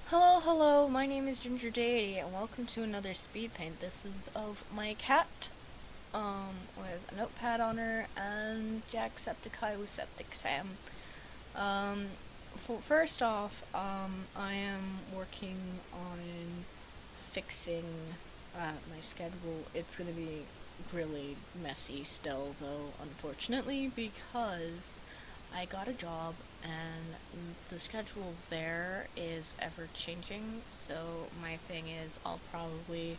Hello, my name is GingerDeity, and welcome to another speed paint. This is of my cat, with a notepad on her, and Jacksepticeye with Septic Sam. Um, first off, I am working on fixing, my schedule. It's gonna be really messy still, though, unfortunately, because I got a job and the schedule there is ever changing. So my thing is I'll probably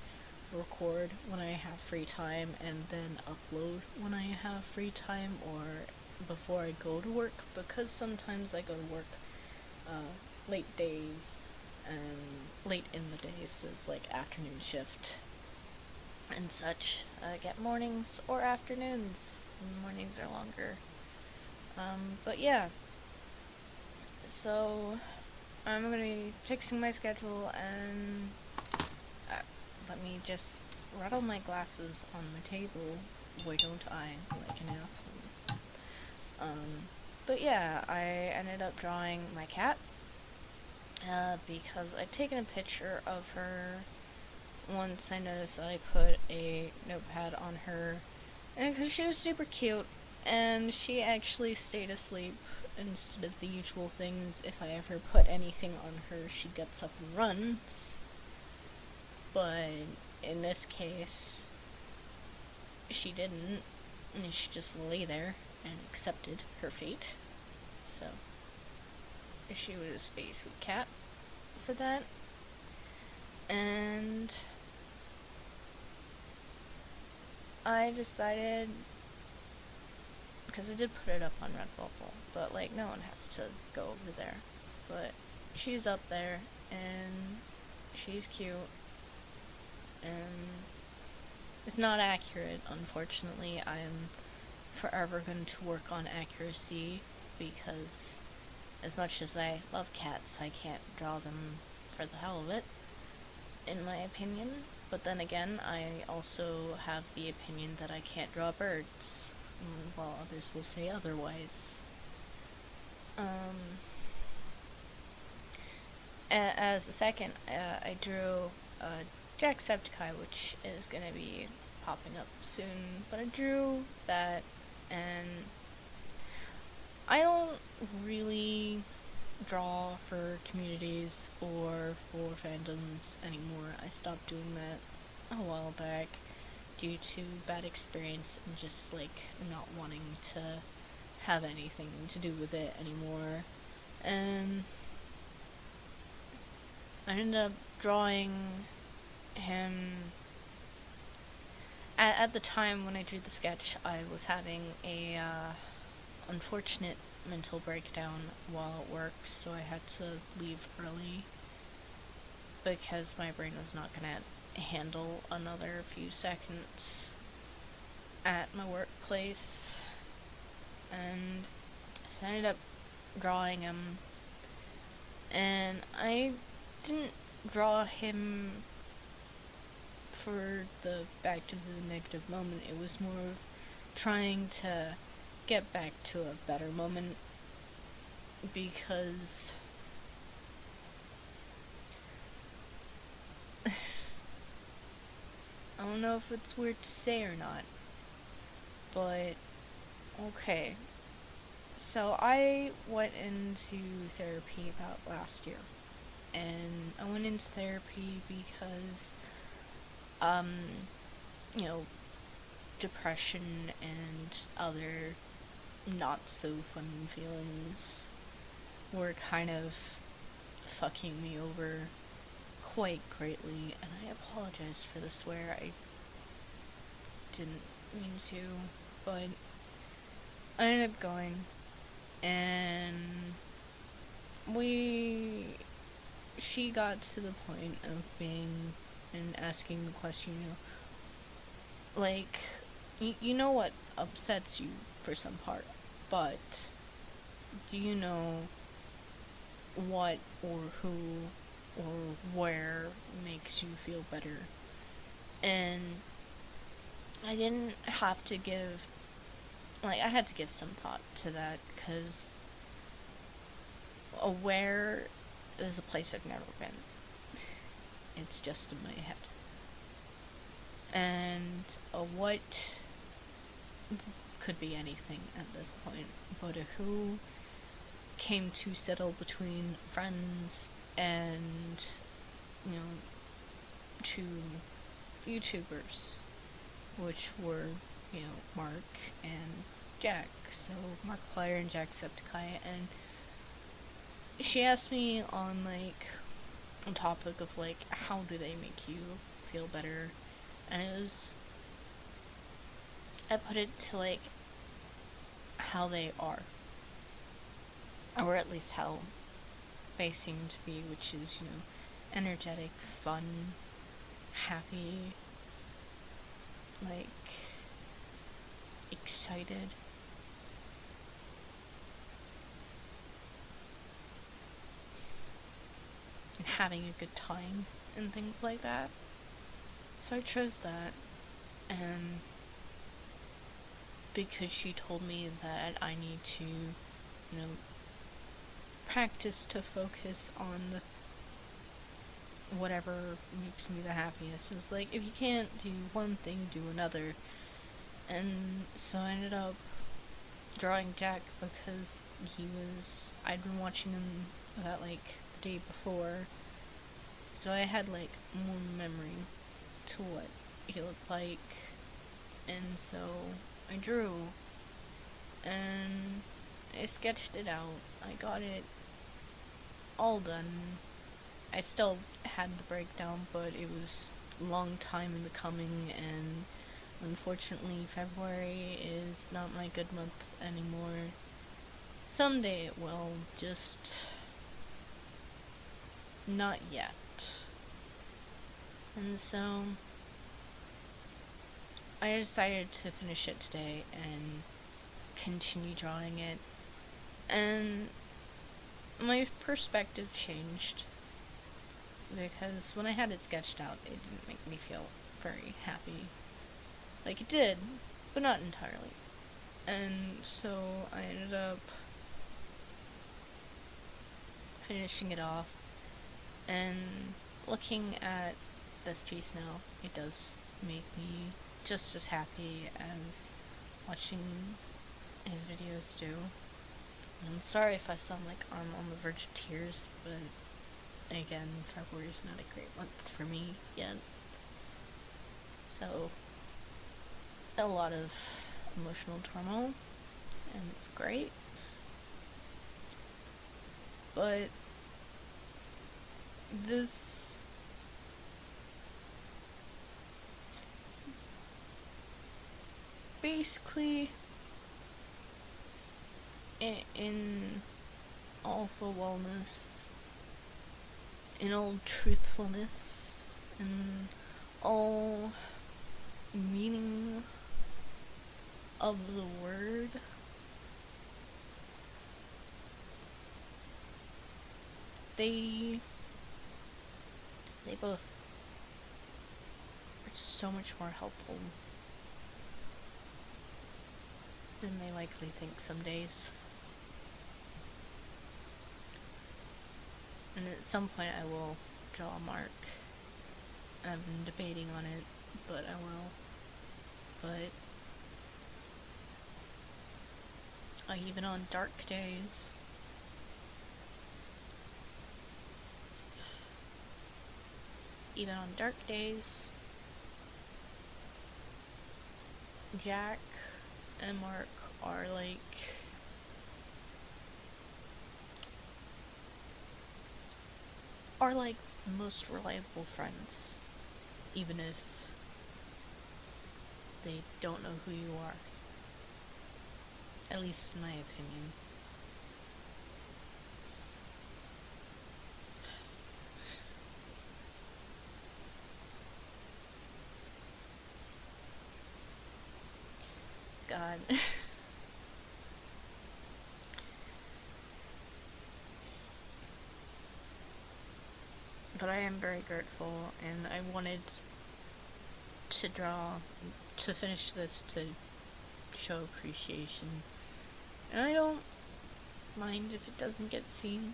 record when I have free time and then upload when I have free time or before I go to work, because sometimes I go to work late days and late in the days is like afternoon shift and such. I get mornings or afternoons. Mornings are longer. But yeah, so I'm gonna be fixing my schedule, and let me just rattle my glasses on the table. Why don't I? Like an asshole. But yeah, I ended up drawing my cat, because I'd taken a picture of her once. I noticed that I put a notepad on her, and because she was super cute, and she actually stayed asleep instead of the usual things. If I ever put anything on her, she gets up and runs. But in this case, she didn't, and she just lay there and accepted her fate. So she was a sweet cat for that. And I decided, because I did put it up on Redbubble, but like no one has to go over there. But she's up there, and she's cute, and it's not accurate, unfortunately. I'm forever going to work on accuracy, because as much as I love cats, I can't draw them for the hell of it, in my opinion. But then again, I also have the opinion that I can't draw birds, while others will say otherwise. As a second, I drew Jacksepticeye, which is gonna be popping up soon, but I drew that, and I don't really draw for communities or for fandoms anymore. I stopped doing that a while back due to bad experience and just like not wanting to have anything to do with it anymore. And I ended up drawing him. At the time when I drew the sketch, I was having a unfortunate mental breakdown while at work, so I had to leave early because my brain was not gonna handle another few seconds at my workplace. And so I ended up drawing him, and I didn't draw him for the back to the negative moment. It was more of trying to get back to a better moment, because I don't know if it's weird to say or not, but okay. So I went into therapy about last year, and I went into therapy because, um, you know, depression and other not so fun feelings were kind of fucking me over quite greatly, and I apologize for the swear. I didn't mean to, but I ended up going, and she got to the point of being and asking the question, like, you know what upsets you for some part, but do you know what or who or where makes you feel better? And I didn't have to give, like, I had to give some thought to that, because where this is a place I've never been. It's just in my head. And what could be anything at this point, but a who came to settle between friends and, you know, two YouTubers, which were, you know, Mark and Jack. So Markiplier and Jacksepticeye, and she asked me on, like, a topic of, like, how do they make you feel better, and it was, I put it to, like, how they are, or at least how they seem to be, which is, you know, energetic, fun, happy, like, excited. And having a good time and things like that. So I chose that, and because she told me that I need to, you know, practice to focus on the whatever makes me the happiest. It's like, if you can't do one thing, do another. And so I ended up drawing Jack because I'd been watching him about, like, the day before, so I had, like, more memory to what he looked like, and so I drew, and I sketched it out. I got it all done. I still had the breakdown, but it was a long time in the coming, and unfortunately February is not my good month anymore. Someday it will, just not yet. And so I decided to finish it today and continue drawing it, and my perspective changed, because when I had it sketched out, it didn't make me feel very happy. Like, it did, but not entirely. And so I ended up finishing it off, and looking at this piece now, it does make me just as happy as watching his videos do. I'm sorry if I sound like I'm on the verge of tears, but again, February's not a great month for me yet. So, a lot of emotional turmoil, and it's great. But this basically, in all the wellness, in all truthfulness, in all meaning of the word, they both are so much more helpful than they likely think some days. And at some point I will draw a mark. I've been debating on it, but I will. But even on dark days, Jack and Mark are like the most reliable friends, even if they don't know who you are. At least in my opinion. God. But I am very grateful, and I wanted to finish this to show appreciation. And I don't mind if it doesn't get seen.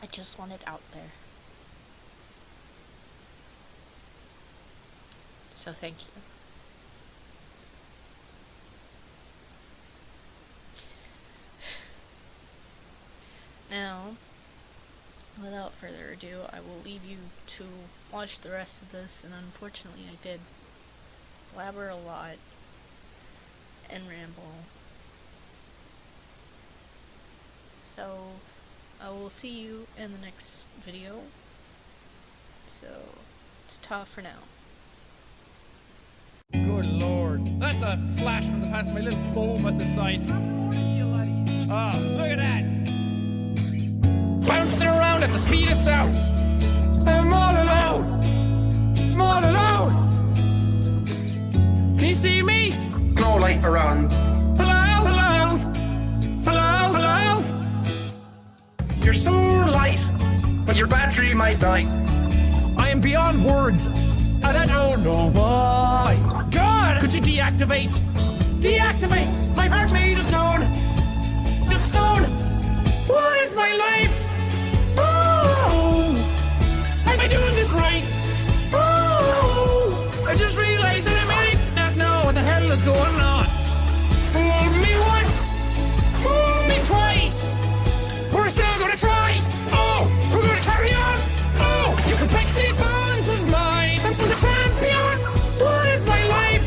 I just want it out there. So thank you. Now, without further ado, I will leave you to watch the rest of this, and unfortunately I did blabber a lot and ramble. So, I will see you in the next video. So, it's ta for now. Good lord, that's a flash from the past, my little foam at the side. Oh, look at that! Bouncing around at the speed of sound. I'm all alone. I'm all alone. Can you see me? No lights around. Hello, hello. Hello, hello. You're so light, but your battery might die. I am beyond words, and I don't know why. God, could you deactivate? Deactivate! My heart made of stone. Of stone. What is my life? Oh, am I doing this right? Oh, I just realized that I might not know what the hell is going on. Fool me once, fool me twice. We're still gonna try. Oh, we're gonna carry on. Oh, you can break these bonds of mine. I'm still the champion. What is my life?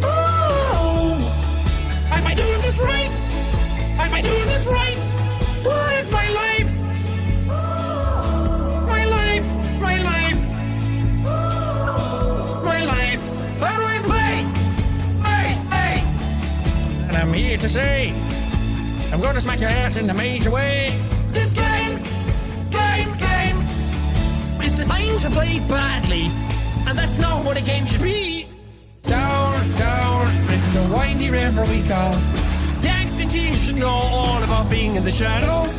Oh, am I doing this right? Am I doing this right? What is my life? My life, my life, my life. How do I play? Hey, hey. And I'm here to say, I'm gonna smack your ass in a major way. This game is designed to play badly, and that's not what a game should be. Down, down, into the windy river we go. The angsty teen should know all about being in the shadows.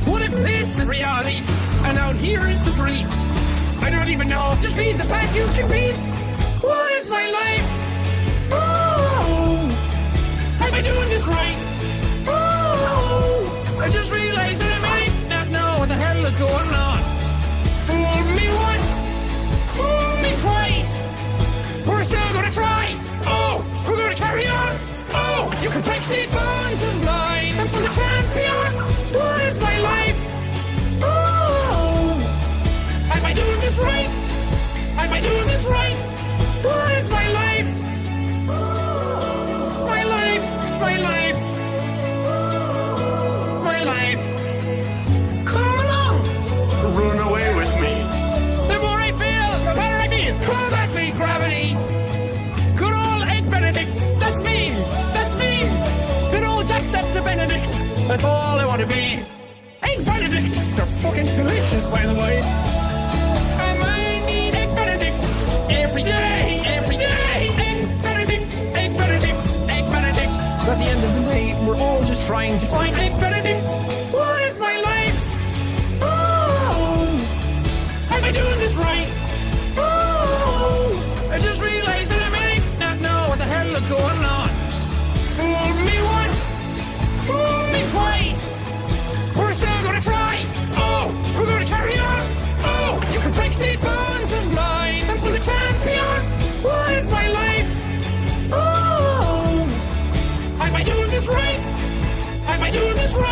What if this is reality, and out here is the dream? I don't even know, just be the best you can be. What is my life? Oh, am I doing this right? Oh, I just realized that I might not know what the hell is going on. Fool me once, fool me twice. We're still gonna try. Oh, we're gonna carry on. Oh, you can break these bonds of mine. I'm still the champion. What is my life? Oh, am I doing this right? Am I doing this right? What is my life? My life, my life, my life. Come along, run away with me. The more I feel, the better I feel. Come at me, gravity. Good old Eggs Benedict. That's me. That's me. Good old Jacksepticeye. That's all I want to be. Eggs Benedict. They're fucking delicious, by the way. I might need Eggs Benedict every day, every day. Eggs Benedict, Eggs Benedict, Eggs Benedict. But at the end of the day, we're all just trying to find Eggs Benedict. What is my life? Oh, am I doing this right? Oh, I just realized that I might not know what the hell is going on. Fool me once, fool me twice. We're still gonna try. Oh, we're gonna carry on. Oh, you can break these bonds of mine. I'm still the champion. What is my life? Oh, am I doing this right? Am I doing this right?